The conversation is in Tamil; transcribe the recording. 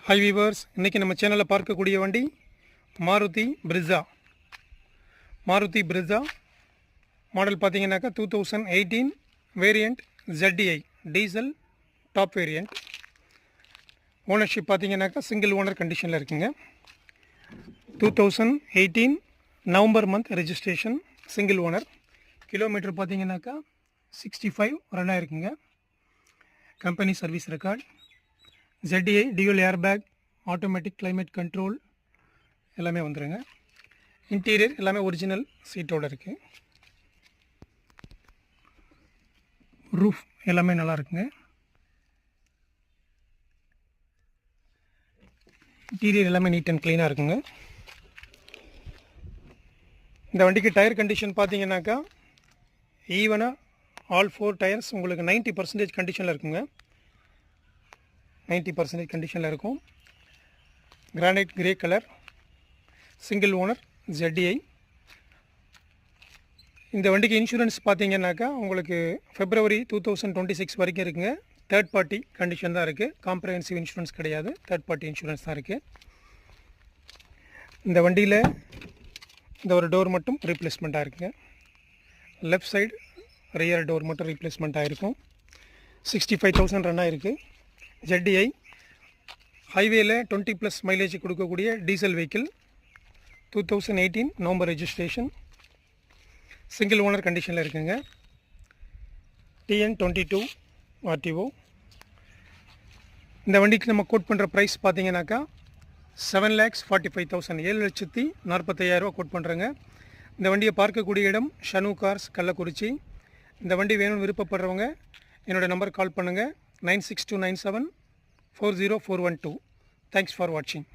हाई वीवर्स इनकी நம்ம சேனல்ல பார்க்கக்கூடிய வண்டி மாருதி பிரெஸா மாடல் பாத்தீங்கன்னாக்க 2018 variant ZDI diesel top variant ownership பாத்தீங்கன்னாக்க சிங்கிள் ஓனர் கண்டிஷன்ல இருக்குங்க 2018 November month registration single owner kilometre பாத்தீங்கன்னாக்க 65 ரன் ஆயிருக்குங்க company service record ZDI dual airbag automatic climate control எல்லாமே வந்துருங்க இன்டீரியர் எல்லாமே ஒரிஜினல் சீட்டோட இருக்கு ரூஃப் எல்லாமே நல்லா இருக்குங்க இன்டீரியர் எல்லாமே நீட் அண்ட் க்ளீனா இருக்குங்க இந்த வண்டிக்கு டயர் கண்டிஷன் பாத்தீங்கன்னாக்கா ஈவனா all 4 டயர்ஸ் உங்களுக்கு 90% கண்டிஷன்ல இருக்குங்க 90% கண்டிஷன்ல இருக்கும் granite grey colour single owner ZDI இந்த வண்டிக்கு இன்சூரன்ஸ் பாத்தீங்கன்னாக்கா உங்களுக்கு February 2026 வரைக்கும் இருக்குங்க தேர்ட் பார்ட்டி கண்டிஷன் தான் இருக்கு காம்ப்ரஹென்சிவ் இன்சூரன்ஸ் கிடையாது தேர்ட் பார்ட்டி இன்சூரன்ஸ் தான் இருக்கு இந்த வண்டியில இந்த ஒரு டோர் மட்டும் ரீப்ளேஸ்மென்ட் ஆயிருக்குங்க லெஃப்ட் சைடு ரியர் டோர் மட்டும் ரீப்ளேஸ்மெண்ட் ஆயிருக்கும் 65000 ரன் ஆயிருக்கு ZDI ஹைவேல 20+ மைலேஜ் கொடுக்கக்கூடிய diesel vehicle 2018 November registration single owner கண்டிஷன்ல இருக்குங்க TN22 RTO இந்த வண்டிக்கு நம்ம கோட் பண்ற பிரைஸ் பாத்தீங்கன்னாக்கா 7,45,000 7,45,000 கோட் பண்றேங்க இந்த வண்டியை பார்க்கக்கூடிய இடம் ஷனு கார்ஸ் கள்ளக்குறிச்சி இந்த வண்டி வேணும்னு விருப்பப்படுறவங்க என்னோட நம்பர் கால் பண்ணுங்க 9629740412 Thanks for watching.